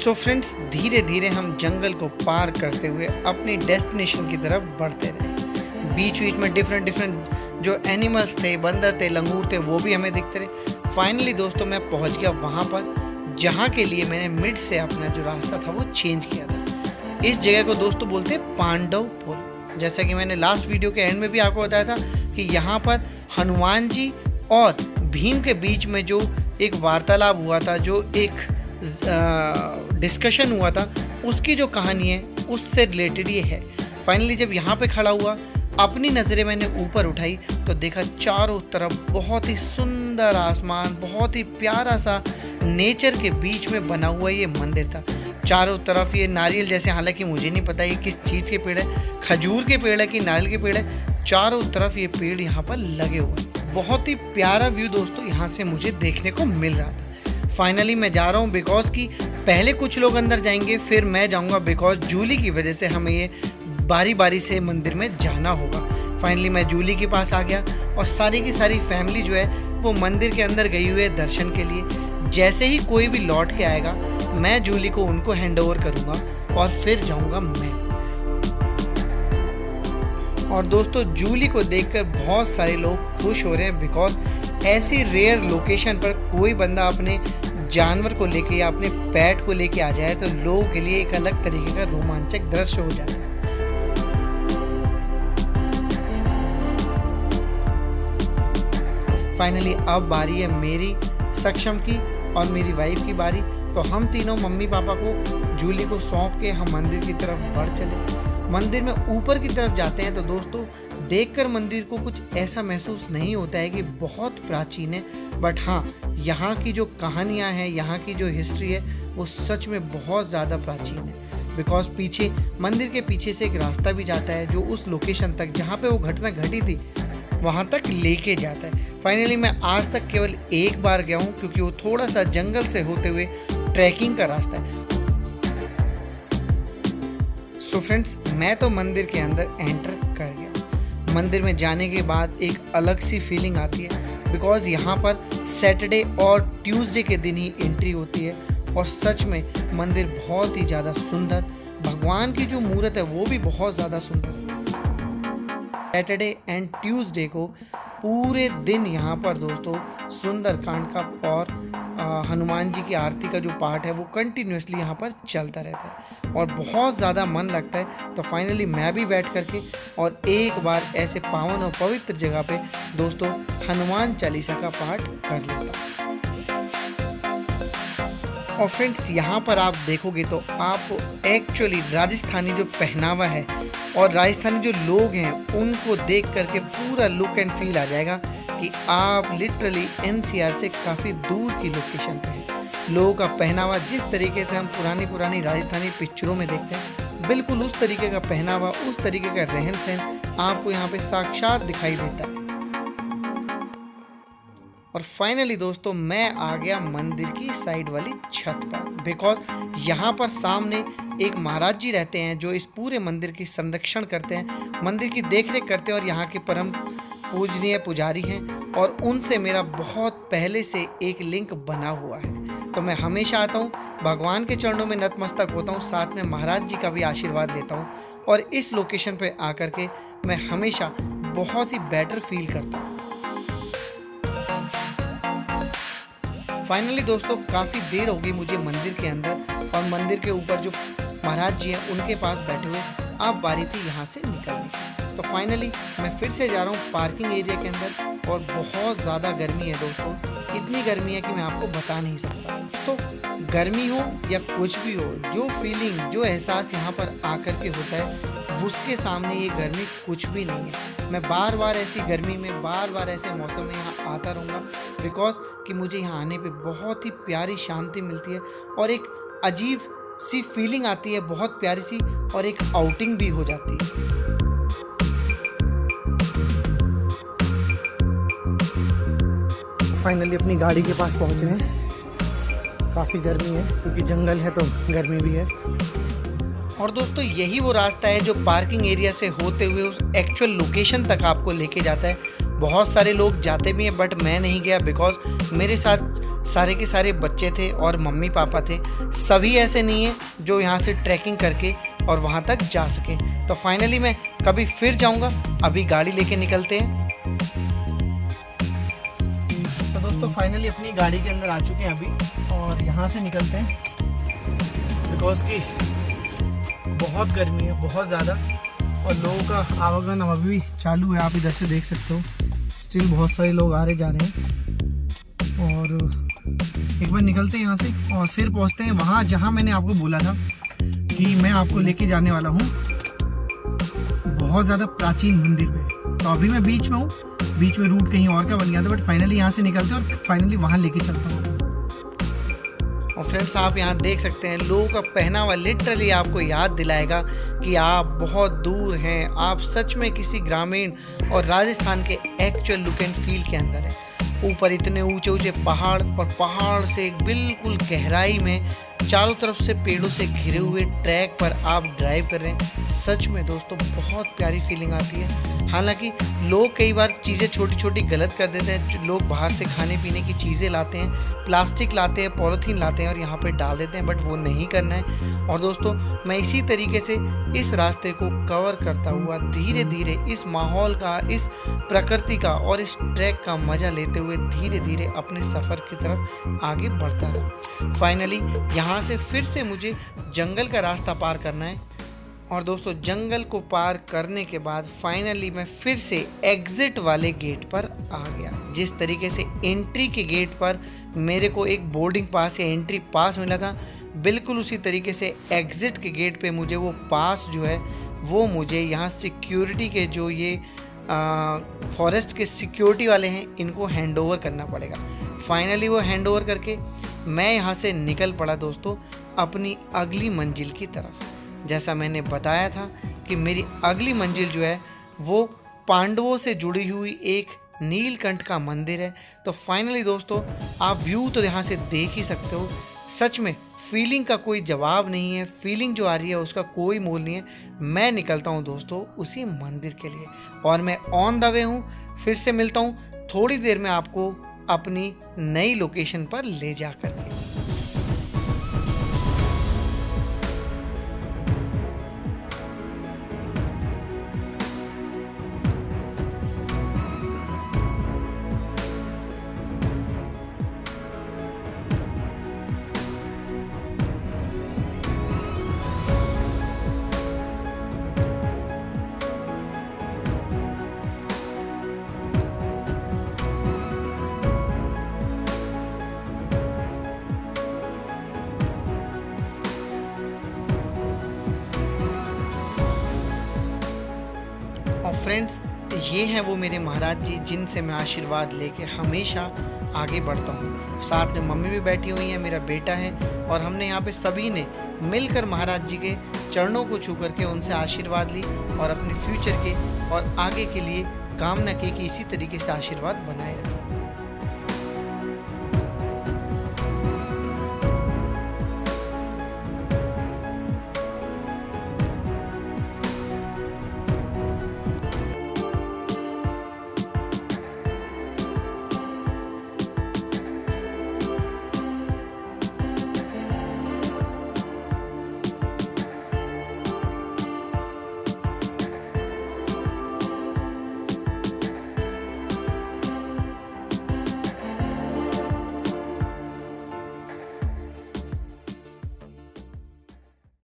So friends, धीरे धीरे हम जंगल को पार करते हुए अपनी डेस्टिनेशन की तरफ बढ़ते रहे। बीच बीच में डिफरेंट जो एनिमल्स थे, बंदर थे, लंगूर थे, वो भी हमें दिखते रहे। फाइनली दोस्तों मैं पहुंच गया वहाँ पर जहाँ के लिए मैंने मिड से अपना जो रास्ता था वो चेंज किया था। इस जगह को दोस्तों बोलते हैं पांडव पुल। जैसा कि मैंने लास्ट वीडियो के एंड में भी आपको बताया था कि यहाँ पर हनुमान जी और भीम के बीच में जो एक वार्तालाप हुआ था, जो एक डिस्कशन हुआ था, उसकी जो कहानी है उससे रिलेटेड ये है। फाइनली जब यहाँ पे खड़ा हुआ, अपनी नज़रें मैंने ऊपर उठाई तो देखा चारों तरफ बहुत ही सुंदर आसमान, बहुत ही प्यारा सा नेचर के बीच में बना हुआ ये मंदिर था। चारों तरफ ये नारियल जैसे, हालांकि मुझे नहीं पता ये किस चीज़ के पेड़ है, खजूर के पेड़ है कि नारियल के पेड़ है, चारों तरफ ये पेड़ यहाँ पर लगे हुए हैं। बहुत ही प्यारा व्यू दोस्तों यहाँ से मुझे देखने को मिल रहा था। फाइनली मैं जा रहा हूँ बिकॉज कि पहले कुछ लोग अंदर जाएंगे, फिर मैं जाऊँगा बिकॉज जूली की वजह से हमें ये बारी बारी से मंदिर में जाना होगा। फाइनली मैं जूली के पास आ गया और सारी की सारी फैमिली जो है वो मंदिर के अंदर गई हुई है दर्शन के लिए। जैसे ही कोई भी लौट के आएगा मैं जूली को उनको हैंड ओवर करूँगा और फिर जाऊँगा मैं। और दोस्तों जूली को देखकर बहुत सारे लोग खुश हो रहे हैं बिकॉज ऐसी रेयर लोकेशन पर कोई बंदा अपने जानवर को लेके या अपने पेट को लेके आ जाए तो लोगों के लिए एक अलग तरीके का रोमांचक दृश्य हो जाता है। फाइनली अब बारी है मेरी, सक्षम की और मेरी वाइफ की बारी। तो हम तीनों मम्मी पापा को जूली को सौंप के हम मंदिर की तरफ बढ़ चले। मंदिर में ऊपर की तरफ जाते हैं तो दोस्तों देखकर मंदिर को कुछ ऐसा महसूस नहीं होता है कि बहुत प्राचीन है, बट हाँ यहाँ की जो कहानियाँ हैं, यहाँ की जो हिस्ट्री है वो सच में बहुत ज़्यादा प्राचीन है। बिकॉज पीछे मंदिर के पीछे से एक रास्ता भी जाता है जो उस लोकेशन तक जहाँ पे वो घटना घटी थी वहाँ तक लेके जाता है। फाइनली मैं आज तक केवल एक बार गया हूँ क्योंकि वो थोड़ा सा जंगल से होते हुए ट्रैकिंग का रास्ता है। सो फ्रेंड्स, मैं तो मंदिर के अंदर एंटर कर गया। मंदिर में जाने के बाद एक अलग सी फीलिंग आती है बिकॉज यहाँ पर सैटरडे और ट्यूसडे के दिन ही एंट्री होती है और सच में मंदिर बहुत ही ज़्यादा सुंदर, भगवान की जो मूर्त है वो भी बहुत ज़्यादा सुंदर है। सैटरडे एंड ट्यूसडे को पूरे दिन यहाँ पर दोस्तों सुंदरकांड का और हनुमान जी की आरती का जो पार्ट है वो कंटिन्यूसली यहाँ पर चलता रहता है और बहुत ज़्यादा मन लगता है। तो फाइनली मैं भी बैठ करके और एक बार ऐसे पावन और पवित्र जगह पे दोस्तों हनुमान चालीसा का पाठ कर लेता हूँ। और फ्रेंड्स यहाँ पर आप देखोगे तो आप एक्चुअली राजस्थानी जो पहनावा है और राजस्थानी जो लोग हैं उनको देख करके पूरा लुक एंड फील आ जाएगा कि आप लिटरली एनसीआर से काफ़ी दूर की लोकेशन पे हैं। लोगों का पहनावा जिस तरीके से हम पुरानी राजस्थानी पिक्चरों में देखते हैं, बिल्कुल उस तरीके का पहनावा, उस तरीके का रहन सहन आपको यहाँ पे साक्षात दिखाई देता है। और फाइनली दोस्तों मैं आ गया मंदिर की साइड वाली छत पर बिकॉज यहाँ पर सामने एक महाराज जी रहते हैं जो इस पूरे मंदिर की संरक्षण करते हैं, मंदिर की देखरेख करते हैं और यहाँ के परम पूजनीय पुजारी हैं और उनसे मेरा बहुत पहले से एक लिंक बना हुआ है। तो मैं हमेशा आता हूँ, भगवान के चरणों में नतमस्तक होता हूँ, साथ में महाराज जी का भी आशीर्वाद लेता हूँ और इस लोकेशन पे आकर के मैं हमेशा बहुत ही बेटर फील करता हूँ। फाइनली दोस्तों काफ़ी देर हो गई मुझे मंदिर के अंदर और मंदिर के ऊपर जो महाराज जी हैं उनके पास बैठे हुए, अब बारी थी यहाँ से निकलने की। तो फाइनली मैं फिर से जा रहा हूँ पार्किंग एरिया के अंदर और बहुत ज़्यादा गर्मी है दोस्तों, इतनी गर्मी है कि मैं आपको बता नहीं सकता। तो गर्मी हो या कुछ भी हो, जो फीलिंग, जो एहसास यहाँ पर आकर के होता है उसके सामने ये गर्मी कुछ भी नहीं है। मैं बार बार ऐसी गर्मी में, बार बार ऐसे मौसम में यहाँ आता रहूँगा बिकॉज कि मुझे यहाँ आने पे बहुत ही प्यारी शांति मिलती है और एक अजीब सी फीलिंग आती है, बहुत प्यारी सी, और एक आउटिंग भी हो जाती है। फाइनली अपनी गाड़ी के पास पहुँच रहे हैं। काफ़ी गर्मी है क्योंकि जंगल है तो गर्मी भी है। और दोस्तों यही वो रास्ता है जो पार्किंग एरिया से होते हुए उस एक्चुअल लोकेशन तक आपको लेके जाता है। बहुत सारे लोग जाते भी हैं बट मैं नहीं गया बिकॉज मेरे साथ सारे के सारे बच्चे थे और मम्मी पापा थे। सभी ऐसे नहीं है जो यहाँ से ट्रैकिंग करके और वहाँ तक जा सके। तो फाइनली मैं कभी फिर जाऊँगा। अभी गाड़ी लेके निकलते हैं। तो दोस्तों फाइनली अपनी गाड़ी के अंदर आ चुके हैं अभी, और यहाँ से निकलते हैं बिकॉज कि बहुत गर्मी है, बहुत ज़्यादा, और लोगों का आवागमन अभी भी चालू है। आप इधर से देख सकते हो, स्टिल बहुत सारे लोग आ रहे जा रहे हैं। और एक बार निकलते हैं यहाँ से और फिर पहुँचते हैं वहाँ जहाँ मैंने आपको बोला था कि मैं आपको लेके जाने वाला हूँ, बहुत ज़्यादा प्राचीन मंदिर पे। तो अभी मैं बीच में हूँ, बीच में रूट कहीं और का बन गया था, बट फाइनली यहाँ से निकलते हैं और फाइनली वहाँ लेके चलता हूँ। और फ्रेंड्स आप यहाँ देख सकते हैं लोगों का पहनावा लिटरली आपको याद दिलाएगा कि आप बहुत दूर हैं, आप सच में किसी ग्रामीण और राजस्थान के एक्चुअल लुक एंड फील के अंदर है। ऊपर इतने ऊंचे ऊंचे पहाड़, और पहाड़ से एक बिल्कुल गहराई में चारों तरफ से पेड़ों से घिरे हुए ट्रैक पर आप ड्राइव कर रहे हैं। सच में दोस्तों बहुत प्यारी फीलिंग आती है। हालांकि लोग कई बार चीज़ें छोटी छोटी गलत कर देते हैं। लोग बाहर से खाने पीने की चीज़ें लाते हैं, प्लास्टिक लाते हैं, पॉलीथीन लाते हैं और यहाँ पर डाल देते हैं, बट वो नहीं करना है। और दोस्तों मैं इसी तरीके से इस रास्ते को कवर करता हुआ धीरे धीरे इस माहौल का, इस प्रकृति का और इस ट्रैक का मज़ा लेते हुए धीरे धीरे अपने सफ़र की तरफ आगे बढ़ता रहा। फाइनली यहाँ से फिर से मुझे जंगल का रास्ता पार करना है। और दोस्तों जंगल को पार करने के बाद फाइनली मैं फिर से एग्ज़िट वाले गेट पर आ गया। जिस तरीके से एंट्री के गेट पर मेरे को एक बोर्डिंग पास या एंट्री पास मिला था, बिल्कुल उसी तरीके से एग्ज़िट के गेट पे मुझे वो पास जो है वो मुझे यहाँ सिक्योरिटी के जो ये फॉरेस्ट के सिक्योरिटी वाले हैं इनको हैंड ओवर करना पड़ेगा। फाइनली वो हैंड ओवर करके मैं यहाँ से निकल पड़ा दोस्तों अपनी अगली मंजिल की तरफ। जैसा मैंने बताया था कि मेरी अगली मंजिल जो है वो पांडवों से जुड़ी हुई एक नीलकंठ का मंदिर है। तो फाइनली दोस्तों आप व्यू तो यहाँ से देख ही सकते हो। सच में फीलिंग का कोई जवाब नहीं है, फीलिंग जो आ रही है उसका कोई मोल नहीं है। मैं निकलता हूँ दोस्तों उसी मंदिर के लिए और मैं ऑन द वे हूँ। फिर से मिलता हूँ थोड़ी देर में आपको अपनी नई लोकेशन पर ले जा कर के। और फ्रेंड्स ये हैं वो मेरे महाराज जी जिनसे मैं आशीर्वाद लेके हमेशा आगे बढ़ता हूँ। साथ में मम्मी भी बैठी हुई है, मेरा बेटा है, और हमने यहाँ पे सभी ने मिलकर महाराज जी के चरणों को छू करके उनसे आशीर्वाद ली और अपने फ्यूचर के और आगे के लिए कामना की कि इसी तरीके से आशीर्वाद बनाए रखें।